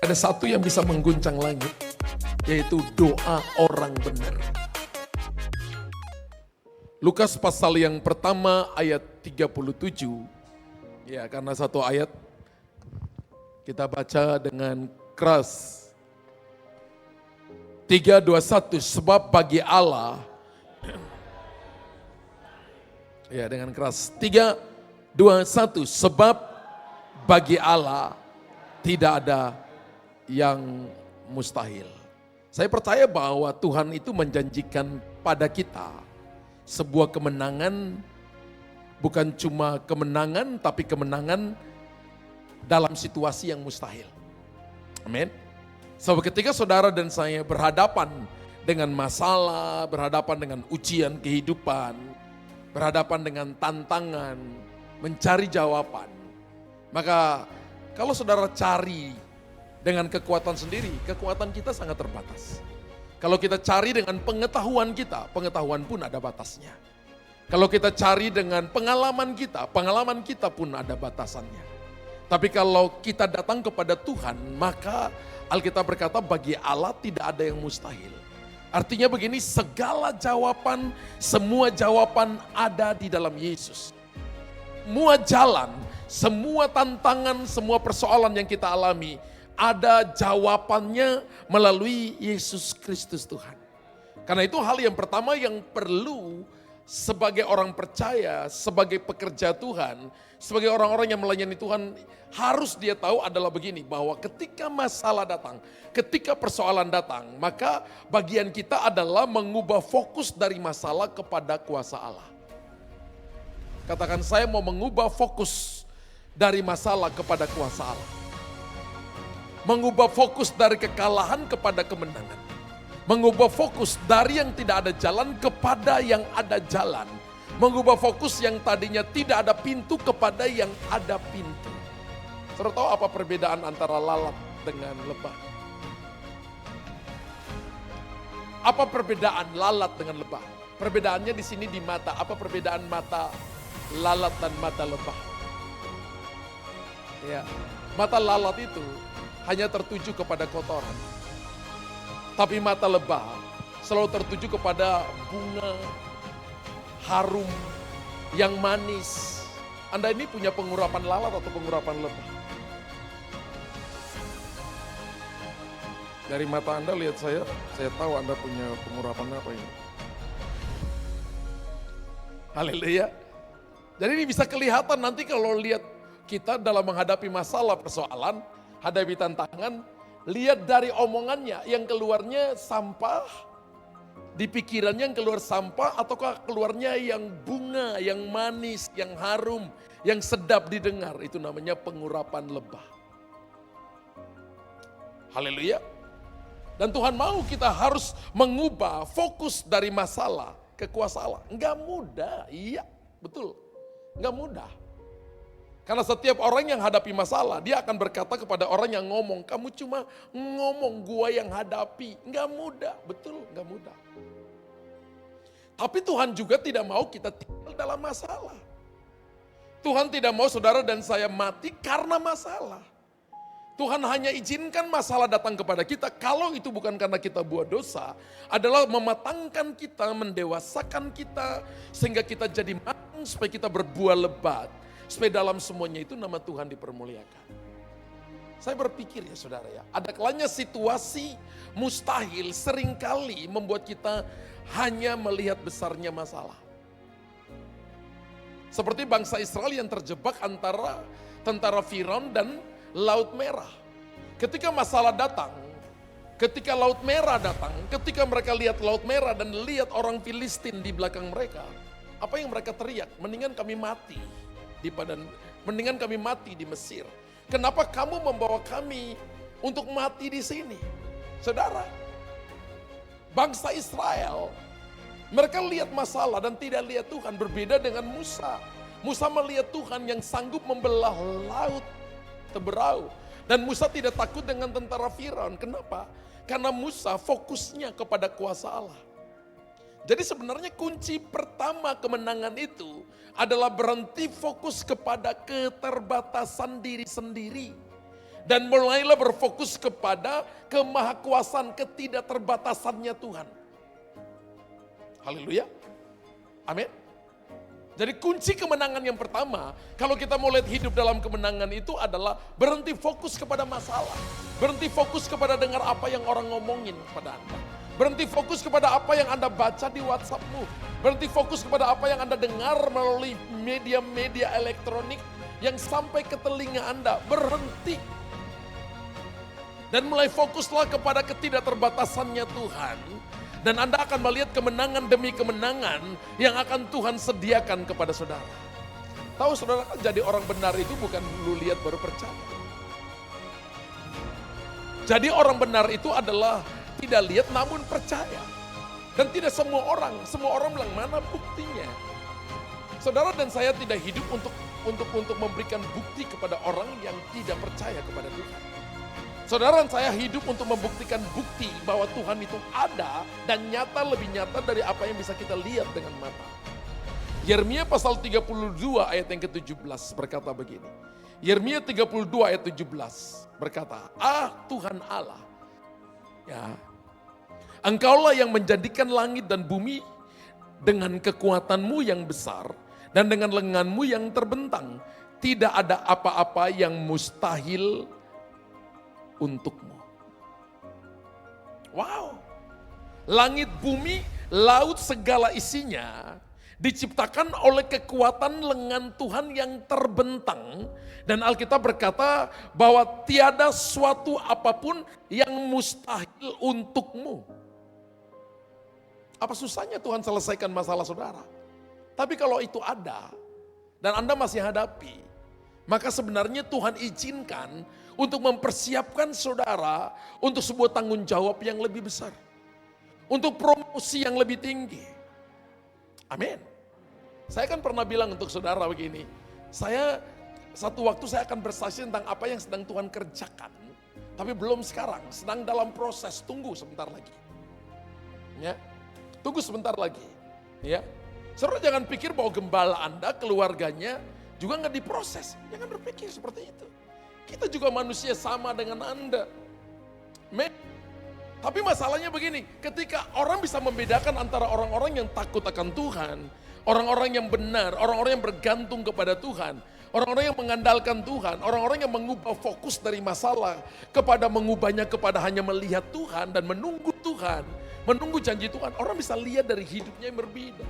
Ada satu yang bisa mengguncang langit, yaitu doa orang benar. Lukas pasal yang pertama ayat 37. Ya, karena satu ayat kita baca dengan keras. 3, 2, 1, sebab bagi Allah. Ya, dengan keras. 3, 2, 1, sebab bagi Allah tidak ada yang mustahil. Saya percaya bahwa Tuhan itu menjanjikan pada kita sebuah kemenangan, bukan cuma kemenangan, tapi kemenangan dalam situasi yang mustahil. Amin. Sebab ketika saudara dan saya berhadapan dengan masalah, berhadapan dengan ujian kehidupan, berhadapan dengan tantangan, mencari jawaban, maka kalau saudara cari dengan kekuatan sendiri, kekuatan kita sangat terbatas. Kalau kita cari dengan pengetahuan kita, pengetahuan pun ada batasnya. Kalau kita cari dengan pengalaman kita pun ada batasannya. Tapi kalau kita datang kepada Tuhan, maka Alkitab berkata bagi Allah tidak ada yang mustahil. Artinya begini, segala jawaban, semua jawaban ada di dalam Yesus. Semua jalan, semua tantangan, semua persoalan yang kita alami, ada jawabannya melalui Yesus Kristus Tuhan. Karena itu hal yang pertama yang perlu sebagai orang percaya, sebagai pekerja Tuhan, sebagai orang-orang yang melayani Tuhan, harus dia tahu adalah begini, bahwa ketika masalah datang, ketika persoalan datang, maka bagian kita adalah mengubah fokus dari masalah kepada kuasa Allah. Katakan, saya mau mengubah fokus dari masalah kepada kuasa Allah. Mengubah fokus dari kekalahan kepada kemenangan. Mengubah fokus dari yang tidak ada jalan kepada yang ada jalan. Mengubah fokus yang tadinya tidak ada pintu kepada yang ada pintu. Saudara tahu apa perbedaan antara lalat dengan lebah? Apa perbedaan lalat dengan lebah? Perbedaannya di sini di mata. Apa perbedaan mata lalat dan mata lebah? Ya, mata lalat itu hanya tertuju kepada kotoran. Tapi mata lebah selalu tertuju kepada bunga harum yang manis. Anda ini punya pengurapan lalat atau pengurapan lebah? Dari mata Anda lihat saya tahu Anda punya pengurapan apa ini. Haleluya. Jadi ini bisa kelihatan nanti kalau lihat kita dalam menghadapi masalah persoalan, hadapi tantangan, lihat dari omongannya yang keluarnya sampah, di pikirannya yang keluar sampah, ataukah keluarnya yang bunga, yang manis, yang harum, yang sedap didengar, itu namanya pengurapan lebah. Haleluya. Dan Tuhan mau kita harus mengubah fokus dari masalah ke kuasa Allah. Enggak mudah, iya betul, enggak mudah. Karena setiap orang yang hadapi masalah, dia akan berkata kepada orang yang ngomong, kamu cuma ngomong, gua yang hadapi. Enggak mudah, betul enggak mudah. Tapi Tuhan juga tidak mau kita tinggal dalam masalah. Tuhan tidak mau saudara dan saya mati karena masalah. Tuhan hanya izinkan masalah datang kepada kita, kalau itu bukan karena kita buat dosa, adalah mematangkan kita, mendewasakan kita, sehingga kita jadi matang, supaya kita berbuah lebat. Supaya dalam semuanya itu nama Tuhan dipermuliakan. Saya berpikir ya saudara ya, ada kalanya situasi mustahil seringkali membuat kita hanya melihat besarnya masalah. Seperti bangsa Israel yang terjebak antara tentara Firaun dan Laut Merah. Ketika masalah datang, ketika Laut Merah datang, ketika mereka lihat Laut Merah dan lihat orang Filistin di belakang mereka, apa yang mereka teriak? Mendingan kami mati di padang, mendingan kami mati di Mesir. Kenapa kamu membawa kami untuk mati di sini? Saudara, bangsa Israel, mereka lihat masalah dan tidak lihat Tuhan, berbeda dengan Musa. Musa melihat Tuhan yang sanggup membelah laut teberau. Dan Musa tidak takut dengan tentara Firaun. Kenapa? Karena Musa fokusnya kepada kuasa Allah. Jadi sebenarnya kunci pertama kemenangan itu adalah berhenti fokus kepada keterbatasan diri sendiri. Dan mulailah berfokus kepada kemahakuasaan, ketidakterbatasannya Tuhan. Haleluya. Amin. Jadi kunci kemenangan yang pertama, kalau kita mau lihat hidup dalam kemenangan itu adalah berhenti fokus kepada masalah. Berhenti fokus kepada dengar apa yang orang ngomongin kepada Anda. Berhenti fokus kepada apa yang Anda baca di WhatsApp-mu. Berhenti fokus kepada apa yang Anda dengar melalui media-media elektronik yang sampai ke telinga Anda. Berhenti. Dan mulai fokuslah kepada ketidakterbatasannya Tuhan. Dan Anda akan melihat kemenangan demi kemenangan yang akan Tuhan sediakan kepada saudara. Tahu saudara kan jadi orang benar itu bukan lu lihat baru percaya. Jadi orang benar itu adalah tidak lihat namun percaya. Dan tidak semua orang bilang mana buktinya. Saudara dan saya tidak hidup untuk memberikan bukti kepada orang yang tidak percaya kepada Tuhan. Saudara dan saya hidup untuk membuktikan bukti bahwa Tuhan itu ada dan nyata, lebih nyata dari apa yang bisa kita lihat dengan mata. Yeremia pasal 32 ayat yang ke-17 berkata begini. Yeremia 32 ayat 17 berkata, Tuhan Allah, ya, Engkaulah yang menjadikan langit dan bumi dengan kekuatanmu yang besar dan dengan lenganmu yang terbentang. Tidak ada apa-apa yang mustahil untukmu. Wow. Langit, bumi, laut segala isinya diciptakan oleh kekuatan lengan Tuhan yang terbentang. Dan Alkitab berkata bahwa tiada suatu apapun yang mustahil untukmu. Apa susahnya Tuhan selesaikan masalah saudara? Tapi kalau itu ada dan Anda masih hadapi, maka sebenarnya Tuhan izinkan untuk mempersiapkan saudara untuk sebuah tanggung jawab yang lebih besar. Untuk promosi yang lebih tinggi. Amin. Saya kan pernah bilang untuk saudara begini, satu waktu saya akan bersaksi tentang apa yang sedang Tuhan kerjakan. Tapi belum sekarang, sedang dalam proses, tunggu sebentar lagi. Ya, tunggu sebentar lagi. Ya, saudara jangan pikir bahwa gembala Anda, keluarganya juga nggak diproses. Jangan berpikir seperti itu. Kita juga manusia sama dengan Anda. Tapi masalahnya begini, ketika orang bisa membedakan antara orang-orang yang takut akan Tuhan, orang-orang yang benar, orang-orang yang bergantung kepada Tuhan, orang-orang yang mengandalkan Tuhan, orang-orang yang mengubah fokus dari masalah kepada mengubahnya kepada hanya melihat Tuhan dan menunggu Tuhan, menunggu janji Tuhan, orang bisa lihat dari hidupnya yang berbeda.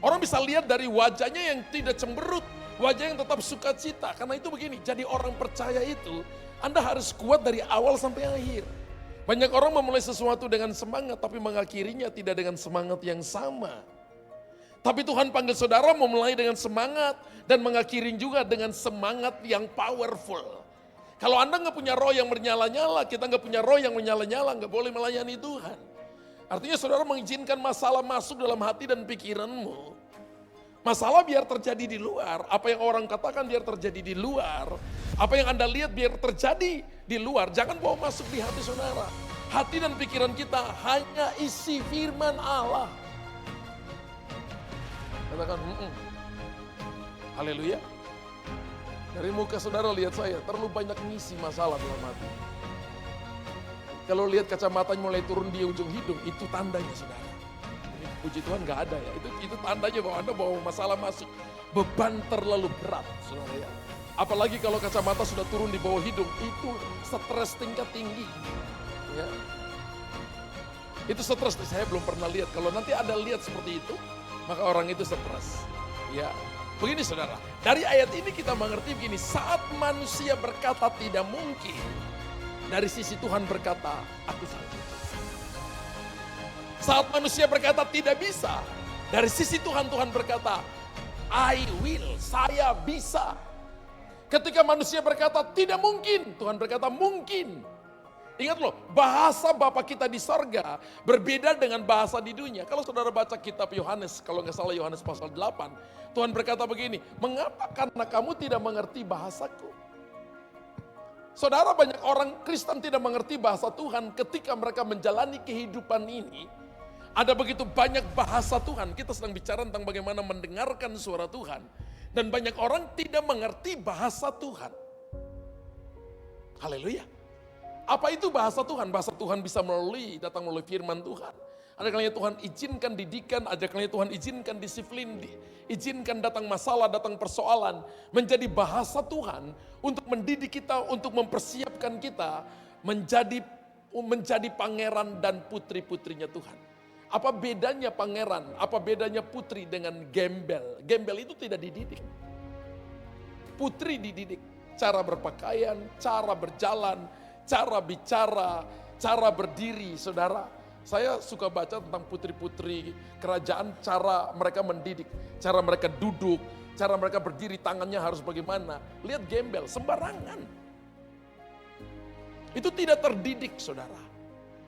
Orang bisa lihat dari wajahnya yang tidak cemberut, wajah yang tetap sukacita. Karena itu begini, jadi orang percaya itu, Anda harus kuat dari awal sampai akhir. Banyak orang memulai sesuatu dengan semangat, tapi mengakhirinya tidak dengan semangat yang sama. Tapi Tuhan panggil saudara memulai dengan semangat, dan mengakhirin juga dengan semangat yang powerful. Kalau Anda nggak punya roh yang menyala-nyala, kita nggak punya roh yang menyala-nyala, nggak boleh melayani Tuhan. Artinya saudara mengizinkan masalah masuk dalam hati dan pikiranmu. Masalah biar terjadi di luar, apa yang orang katakan biar terjadi di luar. Apa yang Anda lihat biar terjadi di luar, jangan bawa masuk di hati saudara. Hati dan pikiran kita hanya isi firman Allah. Katakan, haleluya. Dari muka saudara lihat saya, terlalu banyak ngisi masalah dalam hati. Kalau lihat kacamatanya mulai turun di ujung hidung, itu tandanya saudara. Ini puji Tuhan gak ada ya, itu tandanya bahwa Anda bawa masalah masuk. Beban terlalu berat saudara ya. Apalagi kalau kacamata sudah turun di bawah hidung, itu stres tingkat tinggi. Ya. Itu stres, saya belum pernah lihat. Kalau nanti ada lihat seperti itu, maka orang itu stres. Ya, begini saudara, dari ayat ini kita mengerti begini, saat manusia berkata tidak mungkin, dari sisi Tuhan berkata, aku sanggup. Saat manusia berkata tidak bisa, dari sisi Tuhan berkata, I will, saya bisa. Ketika manusia berkata tidak mungkin, Tuhan berkata mungkin. Ingat loh, bahasa Bapa kita di sorga berbeda dengan bahasa di dunia. Kalau saudara baca kitab Yohanes, kalau nggak salah Yohanes pasal 8, Tuhan berkata begini, mengapa karena kamu tidak mengerti bahasaku? Saudara, banyak orang Kristen tidak mengerti bahasa Tuhan ketika mereka menjalani kehidupan ini. Ada begitu banyak bahasa Tuhan, kita sedang bicara tentang bagaimana mendengarkan suara Tuhan. Dan banyak orang tidak mengerti bahasa Tuhan. Haleluya. Apa itu bahasa Tuhan? Bahasa Tuhan bisa datang melalui firman Tuhan. Ada kalanya Tuhan izinkan didikan, ada kalanya Tuhan izinkan disiplin, izinkan datang masalah, datang persoalan. Menjadi bahasa Tuhan untuk mendidik kita, untuk mempersiapkan kita menjadi pangeran dan putri-putrinya Tuhan. Apa bedanya pangeran, apa bedanya putri dengan gembel? Gembel itu tidak dididik. Putri dididik, cara berpakaian, cara berjalan, cara bicara, cara berdiri, saudara. Saya suka baca tentang putri-putri kerajaan, cara mereka mendidik, cara mereka duduk, cara mereka berdiri, tangannya harus bagaimana. Lihat gembel, sembarangan. Itu tidak terdidik, saudara.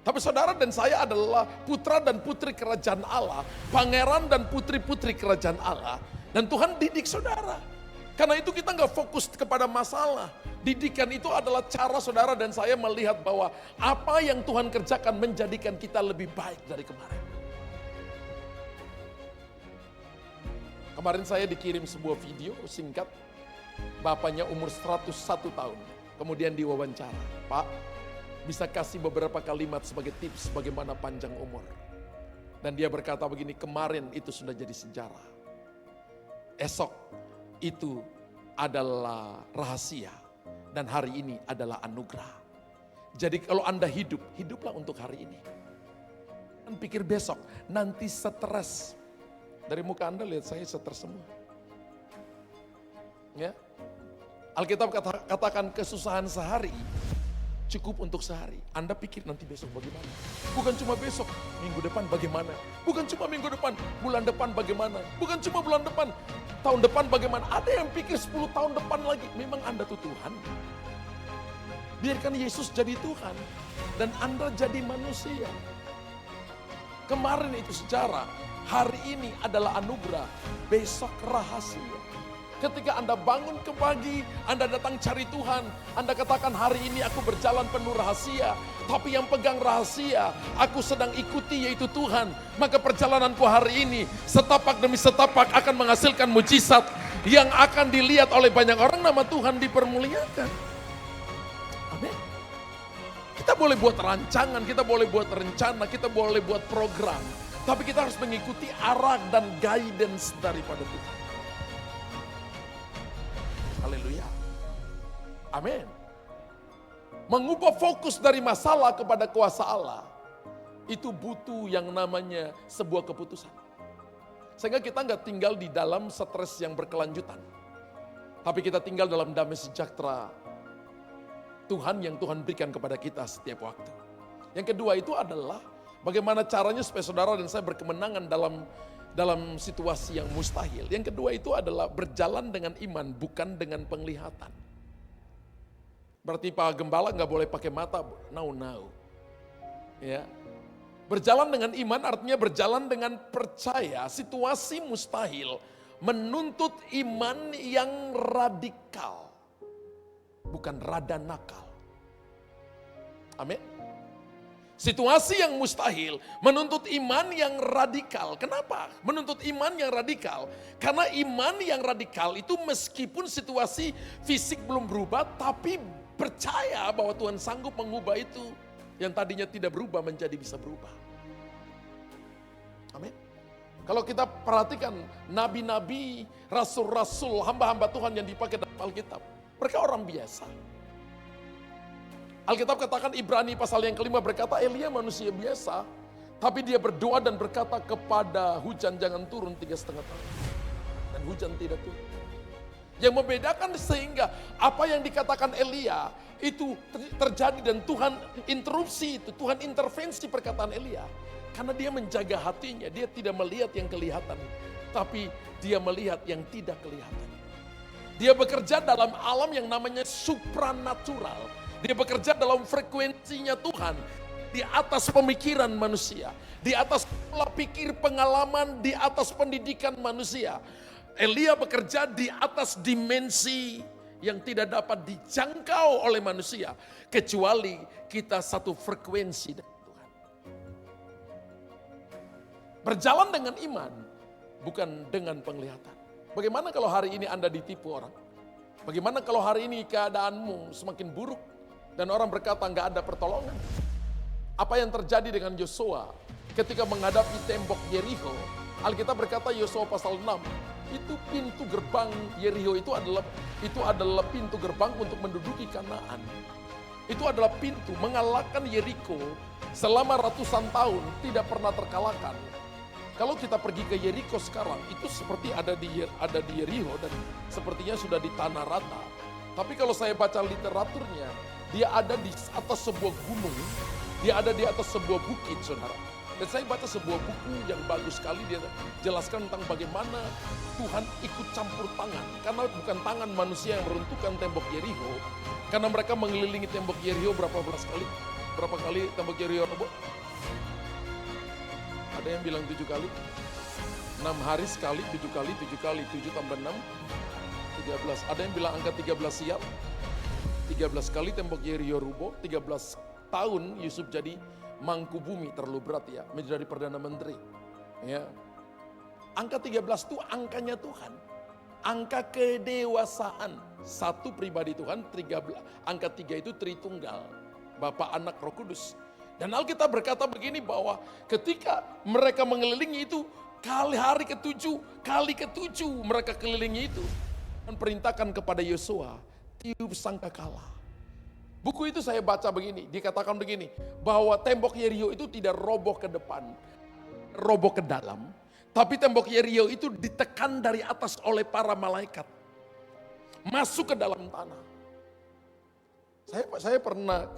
Tapi saudara dan saya adalah putra dan putri kerajaan Allah, pangeran dan putri-putri kerajaan Allah. Dan Tuhan didik saudara. Karena itu kita nggak fokus kepada masalah. Didikan itu adalah cara saudara dan saya melihat bahwa apa yang Tuhan kerjakan menjadikan kita lebih baik dari kemarin. Kemarin saya dikirim sebuah video singkat, bapaknya umur 101 tahun. Kemudian diwawancara, Pak, bisa kasih beberapa kalimat sebagai tips bagaimana panjang umur. Dan dia berkata begini, kemarin itu sudah jadi sejarah. Esok itu adalah rahasia. Dan hari ini adalah anugerah. Jadi kalau Anda hidup, hiduplah untuk hari ini. Dan pikir besok, nanti stres. Dari muka Anda lihat saya stres semua. Ya. Alkitab katakan kesusahan sehari cukup untuk sehari. Anda pikir nanti besok bagaimana? Bukan cuma besok, minggu depan bagaimana? Bukan cuma minggu depan, bulan depan bagaimana? Bukan cuma bulan depan, tahun depan bagaimana? Ada yang pikir 10 tahun depan lagi. Memang Anda tuh Tuhan. Biarkan Yesus jadi Tuhan dan Anda jadi manusia. Kemarin itu sejarah, hari ini adalah anugerah, besok rahasia. Ketika Anda bangun ke pagi, Anda datang cari Tuhan, Anda katakan hari ini aku berjalan penuh rahasia, tapi yang pegang rahasia, aku sedang ikuti yaitu Tuhan. Maka perjalananku hari ini, setapak demi setapak akan menghasilkan mujizat yang akan dilihat oleh banyak orang, nama Tuhan dipermuliakan. Amin. Kita boleh buat rancangan, kita boleh buat rencana, kita boleh buat program, tapi kita harus mengikuti arah dan guidance daripada Tuhan. Haleluya. Amin. Mengubah fokus dari masalah kepada kuasa Allah, itu butuh yang namanya sebuah keputusan. Sehingga kita nggak tinggal di dalam stres yang berkelanjutan. Tapi kita tinggal dalam damai sejahtera Tuhan yang Tuhan berikan kepada kita setiap waktu. Yang kedua itu adalah bagaimana caranya supaya saudara dan saya berkemenangan dalam situasi yang mustahil. Yang kedua itu adalah berjalan dengan iman, bukan dengan penglihatan. Berarti Pak Gembala nggak boleh pakai mata, now. Ya. Berjalan dengan iman artinya berjalan dengan percaya. Situasi mustahil menuntut iman yang radikal, bukan rada nakal. Amin. Situasi yang mustahil menuntut iman yang radikal. Kenapa? Menuntut iman yang radikal. Karena iman yang radikal itu meskipun situasi fisik belum berubah, tapi percaya bahwa Tuhan sanggup mengubah itu. Yang tadinya tidak berubah menjadi bisa berubah. Amin. Kalau kita perhatikan nabi-nabi, rasul-rasul, hamba-hamba Tuhan yang dipakai dalam Alkitab. Mereka orang biasa. Alkitab katakan Ibrani pasal yang kelima berkata Elia manusia biasa. Tapi dia berdoa dan berkata kepada hujan jangan turun 3,5 tahun. Dan hujan tidak turun. Yang membedakan sehingga apa yang dikatakan Elia itu terjadi dan Tuhan interupsi itu. Tuhan intervensi perkataan Elia. Karena dia menjaga hatinya. Dia tidak melihat yang kelihatan. Tapi dia melihat yang tidak kelihatan. Dia bekerja dalam alam yang namanya supranatural. Dia bekerja dalam frekuensinya Tuhan. Di atas pemikiran manusia. Di atas pola pikir pengalaman. Di atas pendidikan manusia. Elia bekerja di atas dimensi yang tidak dapat dijangkau oleh manusia. Kecuali kita satu frekuensi dengan Tuhan. Berjalan dengan iman. Bukan dengan penglihatan. Bagaimana kalau hari ini Anda ditipu orang? Bagaimana kalau hari ini keadaanmu semakin buruk? Dan orang berkata nggak ada pertolongan. Apa yang terjadi dengan Yosua ketika menghadapi tembok Yeriko? Alkitab berkata Yosua pasal 6, itu pintu gerbang Yeriko itu adalah pintu gerbang untuk menduduki Kanaan. Itu adalah pintu mengalahkan Yeriko selama ratusan tahun tidak pernah terkalahkan. Kalau kita pergi ke Yeriko sekarang, itu seperti ada di Yeriko dan sepertinya sudah di tanah rata. Tapi kalau saya baca literaturnya, dia ada di atas sebuah gunung, dia ada di atas sebuah bukit, saudara. Dan saya baca sebuah buku yang bagus sekali, dia jelaskan tentang bagaimana Tuhan ikut campur tangan. Karena bukan tangan manusia yang meruntuhkan tembok Yeriko, karena mereka mengelilingi tembok Yeriko berapa kali tembok Yeriko roboh? Ada yang bilang 7 kali, 6 hari sekali, 7 kali, 7 tambah 6, 13. Ada yang bilang angka 13 siap, 13 kali tembok Yeriko roboh, 13 tahun Yusuf jadi mangku bumi, terlalu berat ya, menjadi Perdana Menteri. Ya. Angka 13 itu angkanya Tuhan, angka kedewasaan, satu pribadi Tuhan, 13, angka 3 itu Tritunggal, Bapa, Anak, Roh Kudus. Dan Alkitab berkata begini bahwa ketika mereka mengelilingi itu, hari ke-7 mereka kelilingi itu. Dan perintahkan kepada Yosua, tiup sangkakala. Buku itu saya baca begini, dikatakan begini, bahwa tembok Yeriko itu tidak roboh ke depan, roboh ke dalam. Tapi tembok Yeriko itu ditekan dari atas oleh para malaikat. Masuk ke dalam tanah. Saya pernah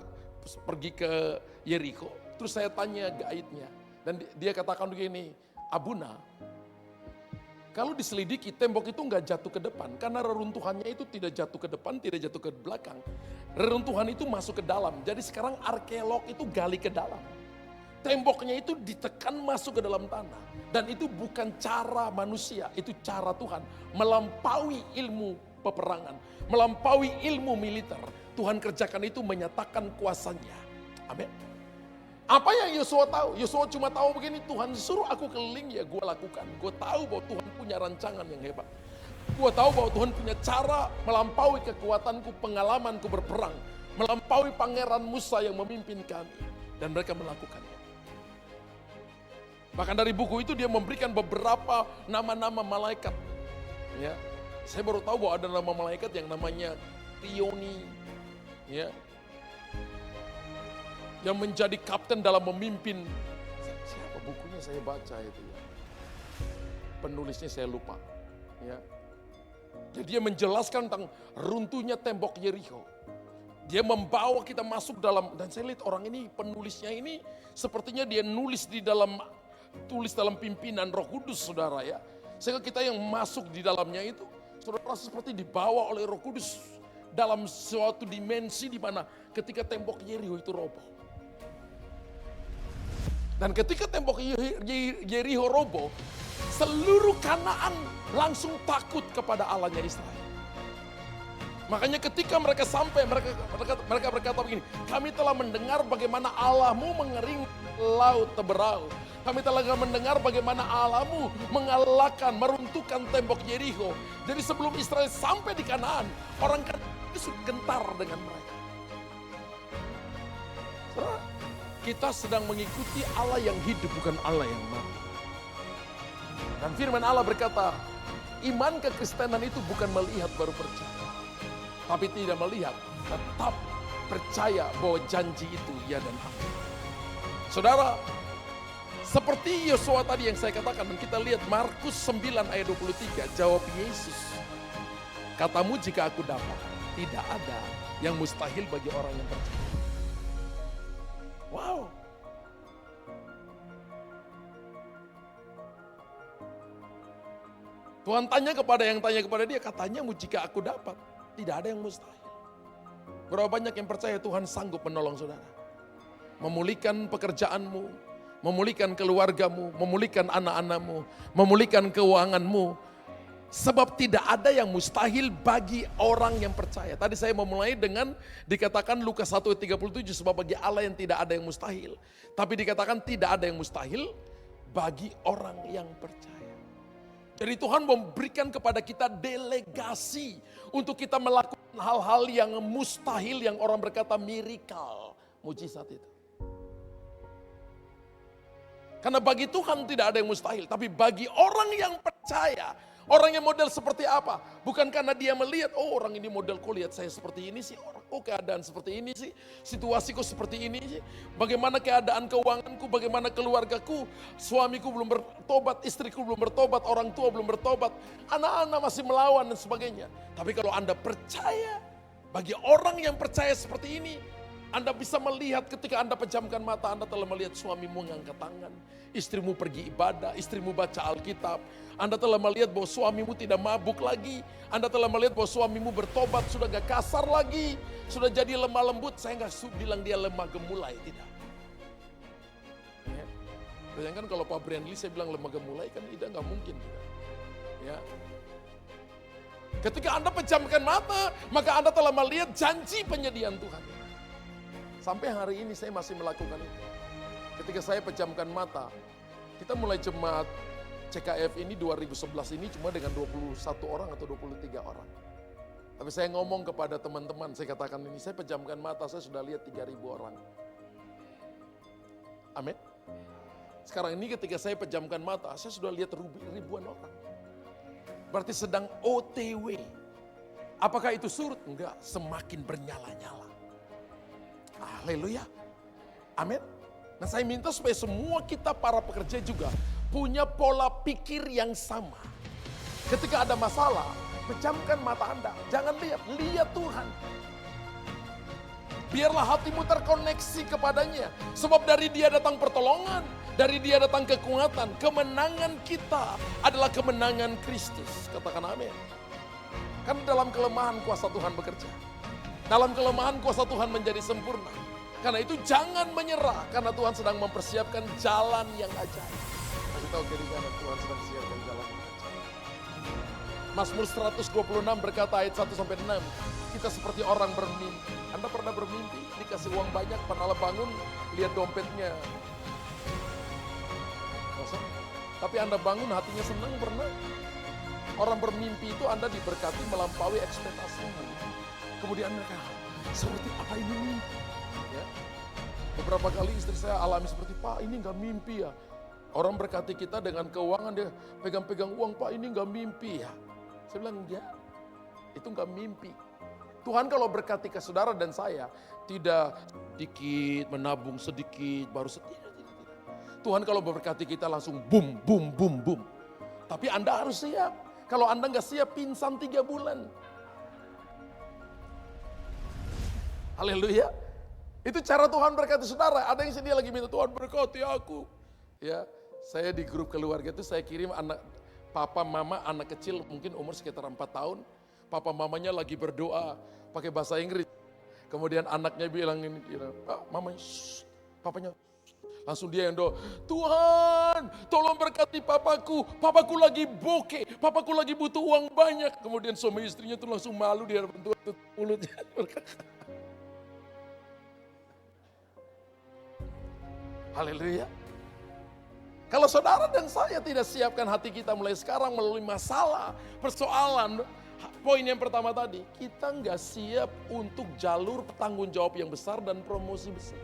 pergi ke Yeriko, terus saya tanya gaidnya, dan dia katakan begini, Abuna, kalau diselidiki tembok itu nggak jatuh ke depan, karena reruntuhannya itu tidak jatuh ke depan, tidak jatuh ke belakang, reruntuhan itu masuk ke dalam. Jadi sekarang arkeolog itu gali ke dalam, temboknya itu ditekan masuk ke dalam tanah, dan itu bukan cara manusia, itu cara Tuhan, melampaui ilmu peperangan, melampaui ilmu militer. Tuhan kerjakan itu menyatakan kuasanya. Amin. Apa yang Yosua tahu? Yosua cuma tahu begini, Tuhan suruh aku keliling, ya gue lakukan. Gue tahu bahwa Tuhan punya rancangan yang hebat. Gue tahu bahwa Tuhan punya cara melampaui kekuatanku, pengalamanku berperang. Melampaui pangeran Musa yang memimpin kami. Dan mereka melakukannya. Bahkan dari buku itu dia memberikan beberapa nama-nama malaikat. Ya, saya baru tahu bahwa ada nama malaikat yang namanya Tioni. Ya, yang menjadi kapten dalam memimpin. Siapa bukunya saya baca itu ya, penulisnya saya lupa ya. Jadi dia menjelaskan tentang runtuhnya tembok Yeriko. Dia membawa kita masuk dalam, dan saya lihat orang ini, penulisnya ini sepertinya dia tulis dalam pimpinan Roh Kudus, saudara ya. Sehingga kita yang masuk di dalamnya itu, saudara seperti dibawa oleh Roh Kudus dalam suatu dimensi di mana ketika tembok Yeriko itu roboh. Dan ketika tembok Yeriko roboh, seluruh Kanaan langsung takut kepada Allahnya Israel. Makanya ketika mereka sampai, mereka berkata begini, kami telah mendengar bagaimana Allahmu mengering laut Teberau. Kami telah mendengar bagaimana Allahmu mengalahkan, meruntuhkan tembok Yeriko. Jadi sebelum Israel sampai di Kanaan, orang Kanaan itu gentar dengan mereka. Saudara, kita sedang mengikuti Allah yang hidup, bukan Allah yang mati. Dan firman Allah berkata, iman kekristenan itu bukan melihat baru percaya. Tapi tidak melihat, tetap percaya bahwa janji itu ya dan amin. Saudara, seperti Yosua tadi yang saya katakan, dan kita lihat Markus 9 ayat 23, jawab Yesus, katamu jika aku dapat, tidak ada yang mustahil bagi orang yang percaya. Wow. Tuhan tanya kepada yang tanya kepada dia, katanya jika aku dapat, tidak ada yang mustahil. Berapa banyak yang percaya Tuhan sanggup menolong saudara? Memulihkan pekerjaanmu, memulihkan keluargamu, memulihkan anak-anakmu, memulihkan keuanganmu. Sebab tidak ada yang mustahil bagi orang yang percaya. Tadi saya memulai dengan dikatakan Lukas 1:37, sebab bagi Allah yang tidak ada yang mustahil. Tapi dikatakan tidak ada yang mustahil bagi orang yang percaya. Jadi Tuhan memberikan kepada kita delegasi untuk kita melakukan hal-hal yang mustahil, yang orang berkata miracle, mujizat itu. Karena bagi Tuhan tidak ada yang mustahil, tapi bagi orang yang percaya, orang yang model seperti apa? Bukan karena dia melihat, oh orang ini model kok lihat saya seperti ini sih, orang kok keadaan seperti ini sih, situasiku seperti ini sih, bagaimana keadaan keuanganku, bagaimana keluargaku, suamiku belum bertobat, istriku belum bertobat, orang tua belum bertobat, anak-anak masih melawan dan sebagainya. Tapi kalau Anda percaya, bagi orang yang percaya seperti ini, Anda bisa melihat ketika Anda pejamkan mata, Anda telah melihat suamimu mengangkat tangan, istrimu pergi ibadah, istrimu baca Alkitab, Anda telah melihat bahwa suamimu tidak mabuk lagi, Anda telah melihat bahwa suamimu bertobat, sudah gak kasar lagi, sudah jadi lemah lembut. Saya gak bilang dia lemah gemulai, tidak. Ya. Bayangkan kalau Pak Brandly saya bilang lemah gemulai, kan tidak, gak mungkin. Tidak. Ya. Ketika Anda pejamkan mata, maka Anda telah melihat janji penyediaan Tuhan. Sampai hari ini saya masih melakukan itu. Ketika saya pejamkan mata, kita mulai jemaat CKF ini 2011 ini cuma dengan 21 orang atau 23 orang. Tapi saya ngomong kepada teman-teman, saya katakan ini, saya pejamkan mata, saya sudah lihat 3.000 orang. Amin. Sekarang ini ketika saya pejamkan mata, saya sudah lihat ribuan orang. Berarti sedang OTW. Apakah itu surut? Enggak, semakin bernyala-nyala. Haleluya. Amin. Nah saya minta supaya semua kita para pekerja juga punya pola pikir yang sama. Ketika ada masalah, pejamkan mata Anda. Jangan lihat Tuhan. Biarlah hatimu terkoneksi kepadanya. Sebab dari Dia datang pertolongan, dari Dia datang kekuatan. Kemenangan kita adalah kemenangan Kristus. Katakan amin. Kan dalam kelemahan kuasa Tuhan bekerja. Dalam kelemahan kuasa Tuhan menjadi sempurna. Karena itu jangan menyerah, karena Tuhan sedang mempersiapkan jalan yang ajaib. Kasih tahu kiri kanan, Tuhan sedang siapkan jalan yang ajaib. Mazmur 126 berkata ayat 1-6, kita seperti orang bermimpi. Anda pernah bermimpi, dikasih uang banyak, malah bangun, lihat dompetnya. Kosong. Tapi Anda bangun hatinya senang, pernah? Orang bermimpi itu Anda diberkati melampaui ekspektasimu. Kemudian mereka, seperti apa ini mimpi? Ya. Beberapa kali istri saya alami seperti, Pak ini gak mimpi ya. Orang berkati kita dengan keuangan, dia pegang-pegang uang, Pak ini gak mimpi ya. Saya bilang, ya itu gak mimpi. Tuhan kalau berkati ke saudara dan saya, tidak sedikit, menabung sedikit, baru sedikit. Tuhan kalau berkati kita langsung boom, boom, boom, boom. Tapi Anda harus siap. Kalau Anda gak siap, pingsan 3 bulan. Haleluya. Itu cara Tuhan berkati saudara. Ada yang sedih lagi minta Tuhan berkati aku. Ya, saya di grup keluarga itu saya kirim anak papa mama anak kecil mungkin umur sekitar 4 tahun. Papa mamanya lagi berdoa pakai bahasa Inggris. Kemudian anaknya bilang ini, mamanya, papanya. Langsung dia yang doa, Tuhan tolong berkati papaku. Papaku lagi bokeh, papaku lagi butuh uang banyak. Kemudian suami istrinya tuh langsung malu di hadapan Tuhan, tutup mulutnya. Haleluya. Kalau saudara dan saya tidak siapkan hati kita mulai sekarang melalui masalah, persoalan, poin yang pertama tadi, kita nggak siap untuk jalur tanggung jawab yang besar dan promosi besar.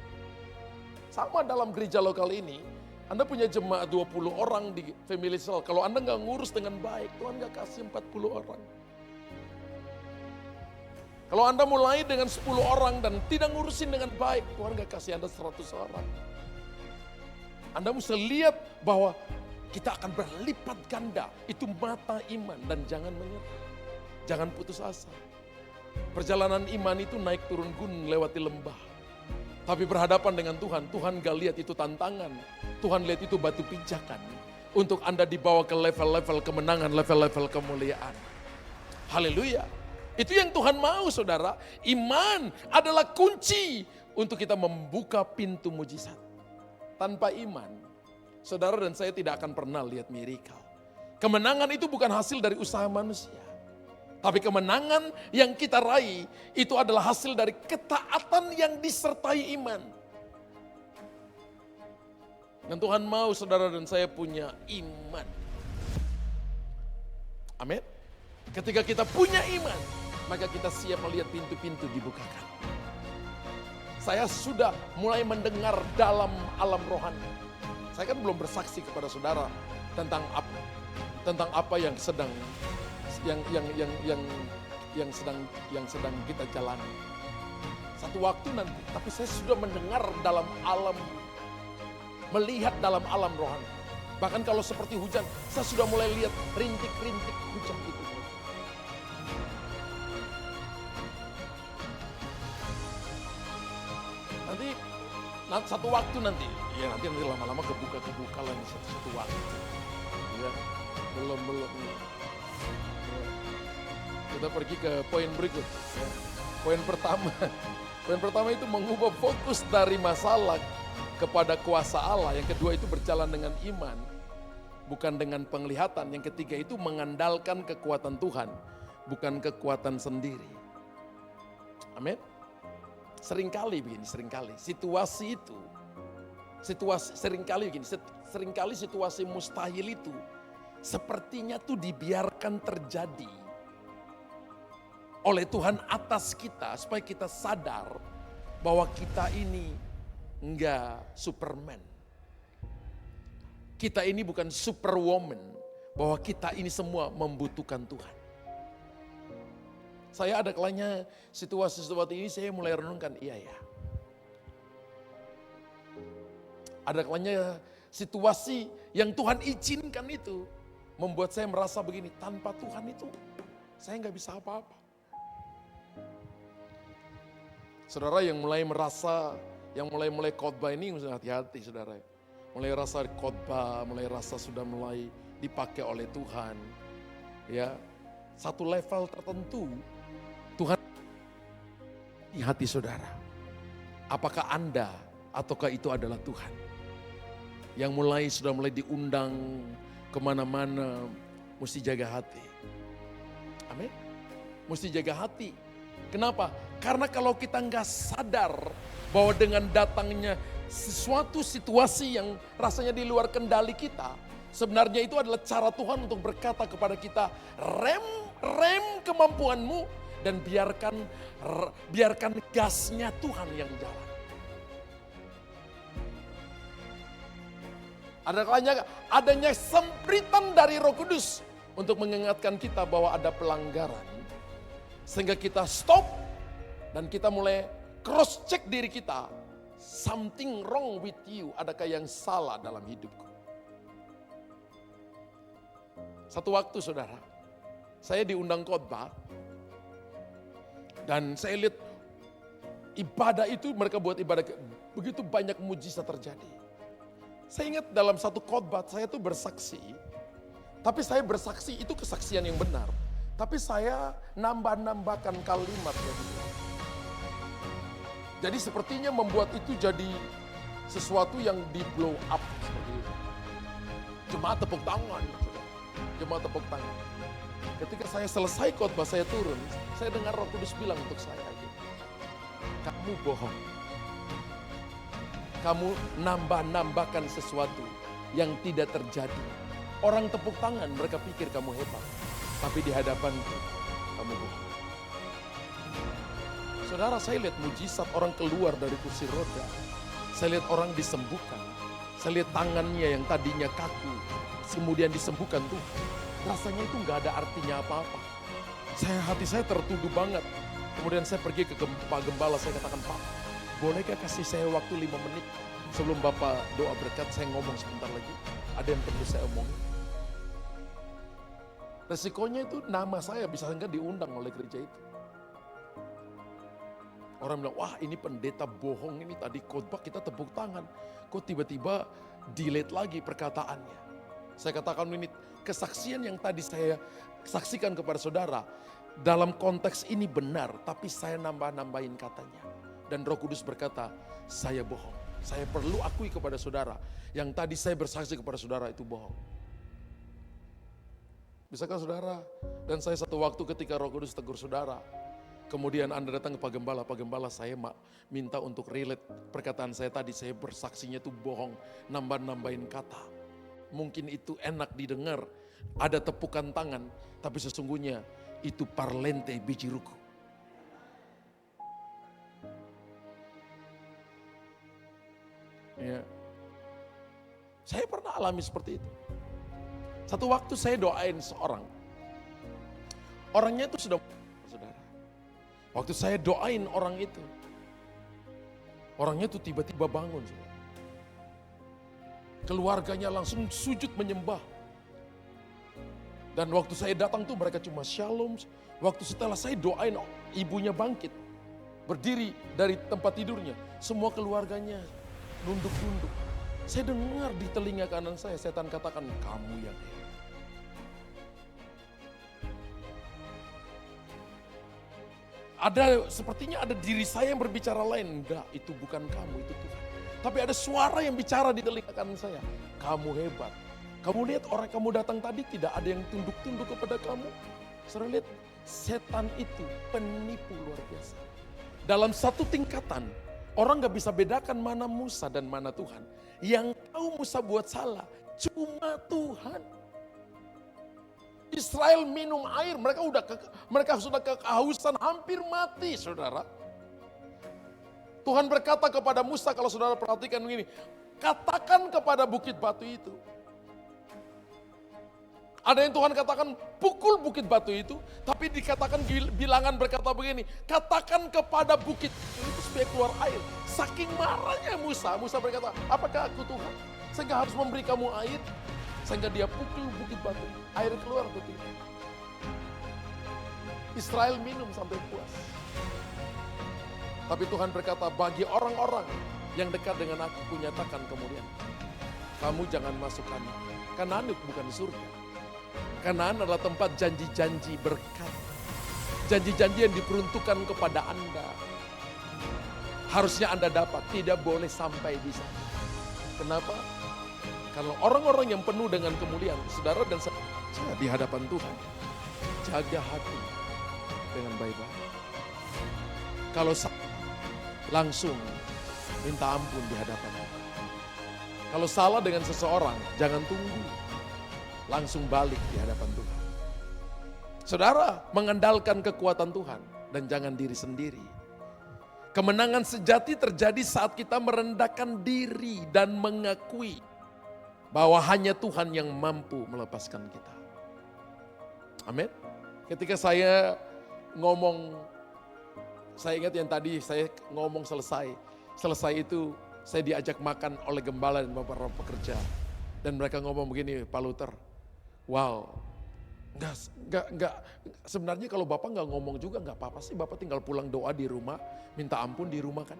Sama dalam gereja lokal ini, Anda punya jemaat 20 orang di family cell. Kalau Anda nggak ngurus dengan baik, Tuhan nggak kasih 40 orang. Kalau Anda mulai dengan 10 orang dan tidak ngurusin dengan baik, Tuhan nggak kasih Anda 100 orang. Anda mesti lihat bahwa kita akan berlipat ganda. Itu mata iman dan jangan menyerah. Jangan putus asa. Perjalanan iman itu naik turun gunung lewati lembah. Tapi berhadapan dengan Tuhan, Tuhan gak lihat itu tantangan. Tuhan lihat itu batu pijakan. Untuk Anda dibawa ke level-level kemenangan, level-level kemuliaan. Haleluya. Itu yang Tuhan mau saudara. Iman adalah kunci untuk kita membuka pintu mujizat. Tanpa iman, saudara dan saya tidak akan pernah lihat miracle. Kemenangan itu bukan hasil dari usaha manusia. Tapi kemenangan yang kita raih itu adalah hasil dari ketaatan yang disertai iman. Dan Tuhan mau saudara dan saya punya iman. Amin. Ketika kita punya iman, maka kita siap melihat pintu-pintu dibukakan. Saya sudah mulai mendengar dalam alam rohani. Saya kan belum bersaksi kepada saudara tentang apa yang sedang yang sedang kita jalani. Satu waktu nanti, tapi saya sudah mendengar dalam alam, melihat dalam alam rohani. Bahkan kalau seperti hujan, saya sudah mulai lihat rintik-rintik hujan itu. Nanti satu waktu nanti, ya nanti lama-lama kebuka lah satu waktu. Ya, belum. Ya. Kita pergi ke poin berikut. Ya. Poin pertama itu mengubah fokus dari masalah kepada kuasa Allah. Yang kedua itu berjalan dengan iman, bukan dengan penglihatan. Yang ketiga itu mengandalkan kekuatan Tuhan, bukan kekuatan sendiri. Amin. Seringkali situasi mustahil itu sepertinya tuh dibiarkan terjadi oleh Tuhan atas kita supaya kita sadar bahwa kita ini enggak Superman. Kita ini bukan superwoman, bahwa kita ini semua membutuhkan Tuhan. Saya ada kalanya situasi seperti ini saya mulai renungkan, iya ya. Ada kalanya situasi yang Tuhan izinkan itu membuat saya merasa begini, tanpa Tuhan itu saya nggak bisa apa-apa. Saudara yang mulai merasa, yang mulai khotbah ini mesti hati-hati saudara. Mulai rasa khotbah, mulai rasa sudah mulai dipakai oleh Tuhan. Ya, satu level tertentu Tuhan di hati saudara. Apakah Anda ataukah itu adalah Tuhan? Yang sudah mulai diundang kemana-mana, mesti jaga hati. Amin. Mesti jaga hati. Kenapa? Karena kalau kita nggak sadar bahwa dengan datangnya sesuatu situasi yang rasanya di luar kendali kita, sebenarnya itu adalah cara Tuhan untuk berkata kepada kita, rem kemampuanmu dan biarkan gasnya Tuhan yang jalan. Adanya sempritan dari Roh Kudus untuk mengingatkan kita bahwa ada pelanggaran. Sehingga kita stop dan kita mulai cross check diri kita. Something wrong with you, adakah yang salah dalam hidupku? Satu waktu saudara, saya diundang khotbah dan saya lihat ibadah itu, mereka buat ibadah begitu banyak mujizat terjadi. Saya ingat dalam satu khotbah saya tuh bersaksi, tapi saya bersaksi itu kesaksian yang benar. Tapi saya nambahkan kalimat. Jadi sepertinya membuat itu jadi sesuatu yang di blow up seperti itu. Jemaat tepuk tangan. Jemaat tepuk tangan. Ketika saya selesai khotbah saya turun, saya dengar Roh Kudus bilang untuk saya, kamu bohong. Kamu nambahkan sesuatu yang tidak terjadi. Orang tepuk tangan, mereka pikir kamu hebat. Tapi di hadapanku, kamu bohong. Saudara, saya lihat mujizat orang keluar dari kursi roda. Saya lihat orang disembuhkan. Saya lihat tangannya yang tadinya kaku, kemudian disembuhkan tuh. Rasanya itu gak ada artinya apa-apa. Hati saya tertuduh banget. Kemudian saya pergi ke Pak Gembala, saya katakan, Pak, bolehkah kasih saya waktu 5 menit sebelum Bapak doa berkat, saya ngomong sebentar lagi. Ada yang perlu saya omongin. Resikonya itu nama saya bisa enggak diundang oleh gereja itu. Orang bilang, wah ini pendeta bohong ini, tadi khotbah kita tepuk tangan. Kok tiba-tiba delete lagi perkataannya. Saya katakan ini kesaksian yang tadi saya saksikan kepada saudara. Dalam konteks ini benar, tapi saya nambahin katanya. Dan Roh Kudus berkata, saya bohong. Saya perlu akui kepada saudara, yang tadi saya bersaksi kepada saudara itu bohong. Bisakah saudara? Dan saya satu waktu ketika Roh Kudus tegur saudara, kemudian Anda datang ke Pak Gembala saya minta untuk relate perkataan saya tadi, saya bersaksinya itu bohong, nambahin kata. Mungkin itu enak didengar, ada tepukan tangan, tapi sesungguhnya itu parlente biji ruku. Ya. Saya pernah alami seperti itu. Satu waktu saya doain seorang. Orangnya itu sudah, saudara. Waktu saya doain orang itu, orangnya itu tiba-tiba bangun. Saudara. Keluarganya langsung sujud menyembah. Dan waktu saya datang tuh mereka cuma shalom. Waktu setelah saya doain, ibunya bangkit. Berdiri dari tempat tidurnya. Semua keluarganya nunduk-nunduk. Saya dengar di telinga kanan saya, setan katakan, kamu yang hebat. Sepertinya ada diri saya yang berbicara lain. Enggak, itu bukan kamu, itu Tuhan. Tapi ada suara yang bicara di telinga kanan saya. Kamu hebat. Kamu lihat orang kamu datang tadi tidak ada yang tunduk-tunduk kepada kamu. Saudara lihat, setan itu penipu luar biasa. Dalam satu tingkatan, orang gak bisa bedakan mana Musa dan mana Tuhan. Yang tahu Musa buat salah, cuma Tuhan. Israel minum air, mereka sudah kehausan, hampir mati, saudara. Tuhan berkata kepada Musa, kalau saudara perhatikan begini, katakan kepada bukit batu itu. Ada yang Tuhan katakan pukul bukit batu itu, tapi dikatakan bilangan berkata begini, katakan kepada bukit itu supaya keluar air. Saking marahnya Musa berkata, apakah aku Tuhan? Sehingga harus memberi kamu air, sehingga dia pukul bukit batu, air keluar betul. Israel minum sampai puas. Tapi Tuhan berkata, bagi orang-orang yang dekat dengan aku, kunyatakan kemudian, kamu jangan masuk Kanaan. Kanaan bukan surga. Kanaan adalah tempat janji-janji berkat. Janji-janji yang diperuntukkan kepada Anda. Harusnya Anda dapat, tidak boleh sampai di sana. Kenapa? Kalau orang-orang yang penuh dengan kemuliaan, saudara dan saya di hadapan Tuhan, jaga hati dengan baik-baik. Kalau langsung minta ampun di hadapan Tuhan. Kalau salah dengan seseorang, jangan tunggu. Langsung balik di hadapan Tuhan. Saudara, mengandalkan kekuatan Tuhan dan jangan diri sendiri. Kemenangan sejati terjadi saat kita merendahkan diri dan mengakui bahwa hanya Tuhan yang mampu melepaskan kita. Amin. Ketika saya ngomong, saya ingat yang tadi saya ngomong selesai itu saya diajak makan oleh gembala dan beberapa pekerja. Dan mereka ngomong begini, Pak Luther, wow, enggak, sebenarnya kalau Bapak enggak ngomong juga enggak apa-apa sih, Bapak tinggal pulang doa di rumah, minta ampun di rumah kan.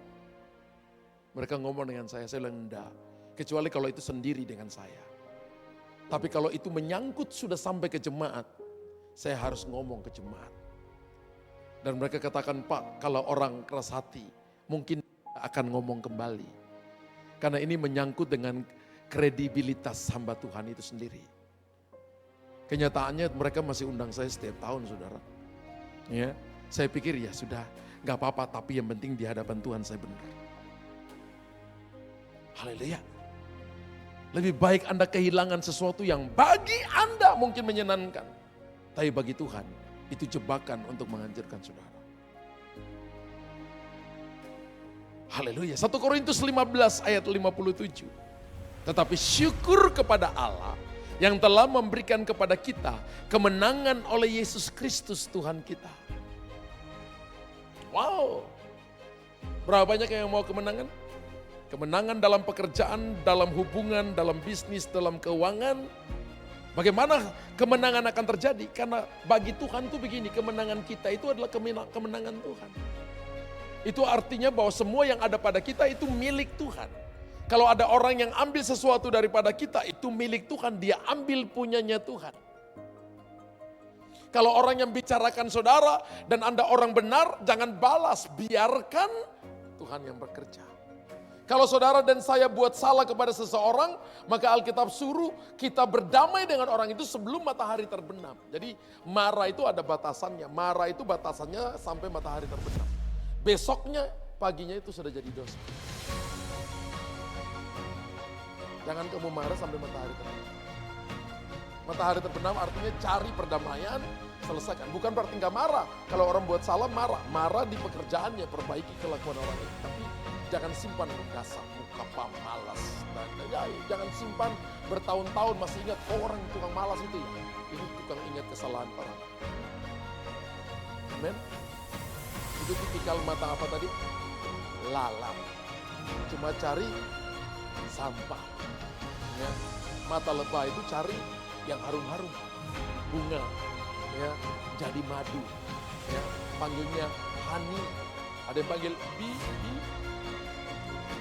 Mereka ngomong dengan saya bilang enggak, kecuali kalau itu sendiri dengan saya. Tapi kalau itu menyangkut sudah sampai ke jemaat, saya harus ngomong ke jemaat. Dan mereka katakan, Pak, kalau orang keras hati, mungkin akan ngomong kembali. Karena ini menyangkut dengan kredibilitas hamba Tuhan itu sendiri. Kenyataannya mereka masih undang saya setiap tahun, saudara. Ya, saya pikir ya sudah, gak apa-apa, tapi yang penting di hadapan Tuhan saya benar. Haleluya. Lebih baik Anda kehilangan sesuatu yang bagi Anda mungkin menyenangkan. Tapi bagi Tuhan, itu jebakan untuk menghancurkan saudara. Haleluya. 1 Korintus 15 ayat 57. Tetapi syukur kepada Allah yang telah memberikan kepada kita kemenangan oleh Yesus Kristus Tuhan kita. Wow. Berapa banyak yang mau kemenangan? Kemenangan dalam pekerjaan, dalam hubungan, dalam bisnis, dalam keuangan. Bagaimana kemenangan akan terjadi? Karena bagi Tuhan itu begini, kemenangan kita itu adalah kemenangan Tuhan. Itu artinya bahwa semua yang ada pada kita itu milik Tuhan. Kalau ada orang yang ambil sesuatu daripada kita, itu milik Tuhan, dia ambil punyanya Tuhan. Kalau orang yang bicarakan saudara dan Anda orang benar, jangan balas, biarkan Tuhan yang bekerja. Kalau saudara dan saya buat salah kepada seseorang, maka Alkitab suruh kita berdamai dengan orang itu sebelum matahari terbenam. Jadi marah itu ada batasannya, marah itu batasannya sampai matahari terbenam. Besoknya, paginya itu sudah jadi dosa. Jangan kamu marah sampai matahari terbenam. Matahari terbenam artinya cari perdamaian, selesaikan. Bukan berarti nggak marah. Kalau orang buat salah marah. Marah di pekerjaannya, perbaiki kelakuan orang itu. Tapi jangan simpan dasar muka pemalas. Jangan simpan bertahun-tahun masih ingat, orang tukang malas itu ya. Ini tukang ingat kesalahan orang. Amen. Itu tipikal mata apa tadi? Lalat. Cuma cari sampah. Ya. Mata lebah itu cari yang harum-harum, bunga, ya, jadi madu, ya, panggilnya honey, ada yang panggil bee.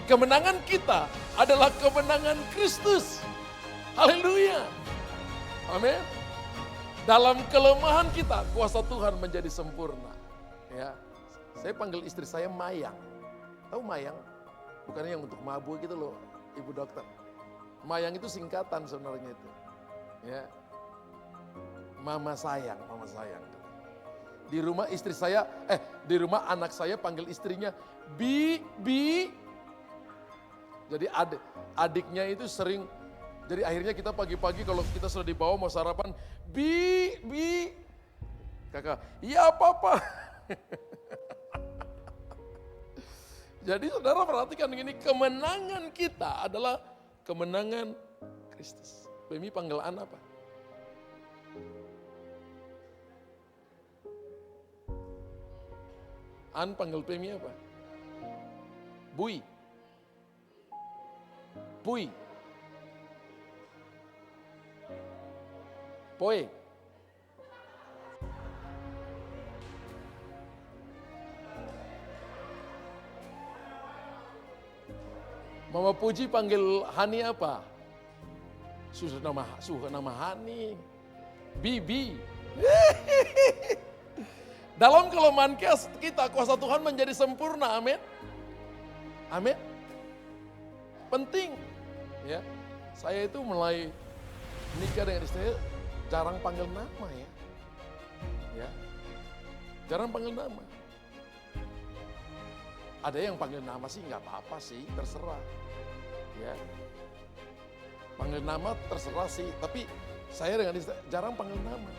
Kemenangan kita adalah kemenangan Kristus. Haleluya. Amin. Dalam kelemahan kita, kuasa Tuhan menjadi sempurna. Ya, saya panggil istri saya Mayang. Tahu Mayang? Bukannya yang untuk mabuk gitu loh, Ibu Dokter. Mayang itu singkatan sebenarnya itu. Ya, mama sayang. Di rumah istri saya, di rumah anak saya panggil istrinya Bi. Jadi adiknya itu sering, jadi akhirnya kita pagi-pagi kalau kita sudah di bawah mau sarapan, Bi. Kakak, iya papa. Jadi saudara perhatikan ini, kemenangan kita adalah kemenangan Kristus. Pemi panggil An apa? An panggil Pemi apa? Bui. Poe. Mama Puji panggil Hani apa? Susah nama Hani. Bibi. Dalam kelemahan kita, kuasa Tuhan menjadi sempurna. Amin. Amin. Penting. Ya, saya itu mulai nikah dengan istri, jarang panggil nama ya. Ya, jarang panggil nama. Ada yang panggil nama sih nggak apa-apa sih, terserah. Ya, panggil nama terserah sih, tapi saya dengan istri jarang panggil nama.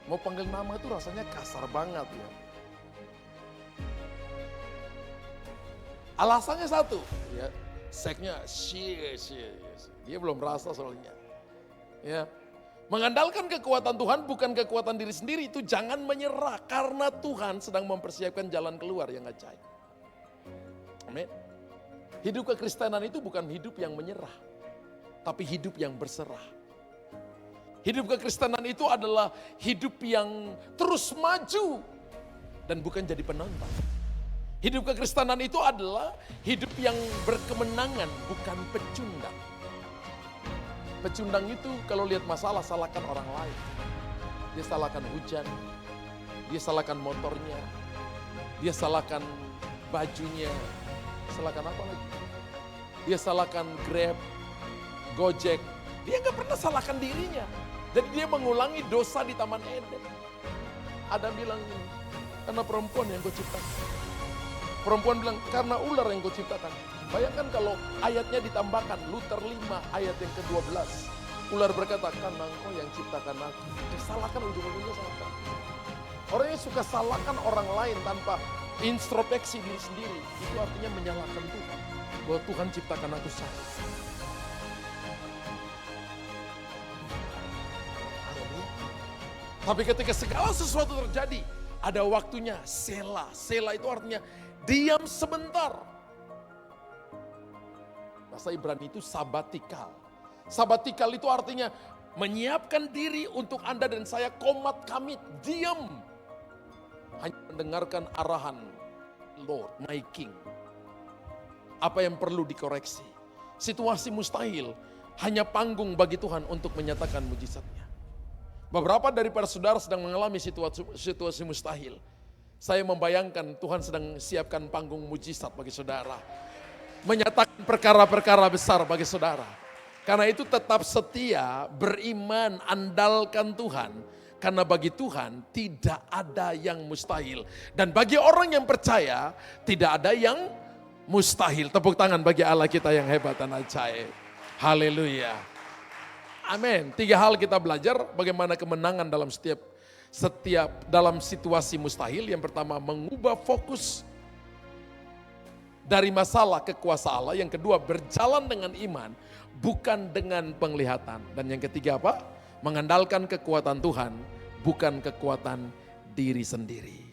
Mau panggil nama itu rasanya kasar banget ya. Alasannya satu, ya, seksnya dia belum rasa soalnya. Ya, mengandalkan kekuatan Tuhan bukan kekuatan diri sendiri, itu jangan menyerah karena Tuhan sedang mempersiapkan jalan keluar yang ajaib. Amin. Hidup kekristenan itu bukan hidup yang menyerah, tapi hidup yang berserah. Hidup kekristenan itu adalah hidup yang terus maju dan bukan jadi penonton. Hidup kekristenan itu adalah hidup yang berkemenangan, bukan pecundang. Pecundang itu kalau lihat masalah salahkan orang lain. Dia salahkan hujan, dia salahkan motornya, dia salahkan bajunya, salahkan apa lagi? Dia salahkan Grab, Gojek, dia nggak pernah salahkan dirinya. Jadi dia mengulangi dosa di Taman Eden. Ada bilang, karena perempuan yang kau ciptakan. Perempuan bilang, karena ular yang kau ciptakan. Bayangkan kalau ayatnya ditambahkan, Luther 5 ayat yang ke-12. Ular berkata, karena engkau yang ciptakan aku. Dia salahkan ujung-ujungnya salahkan. Orang yang suka salahkan orang lain tanpa introspeksi diri sendiri, itu artinya menyalahkan Tuhan. Bahwa Tuhan ciptakan aku salah. Tapi ketika segala sesuatu terjadi, ada waktunya sela. Sela itu artinya diam sebentar. Bahasa Ibrani itu sabatikal. Sabatikal itu artinya menyiapkan diri untuk Anda dan saya komat kamit, diam. Hanya mendengarkan arahan Lord, my King. Apa yang perlu dikoreksi. Situasi mustahil, hanya panggung bagi Tuhan untuk menyatakan mujizatnya. Beberapa daripada saudara sedang mengalami situasi mustahil. Saya membayangkan Tuhan sedang siapkan panggung mujizat bagi saudara. Menyatakan perkara-perkara besar bagi saudara. Karena itu tetap setia, beriman, andalkan Tuhan. Karena bagi Tuhan tidak ada yang mustahil. Dan bagi orang yang percaya tidak ada yang mustahil. Tepuk tangan bagi Allah kita yang hebat dan ajaib. Haleluya. Amin. 3 hal kita belajar bagaimana kemenangan dalam setiap dalam situasi mustahil. Yang pertama, mengubah fokus dari masalah ke kuasa Allah. Yang kedua, berjalan dengan iman, bukan dengan penglihatan. Dan yang ketiga apa? Mengandalkan kekuatan Tuhan, bukan kekuatan diri sendiri.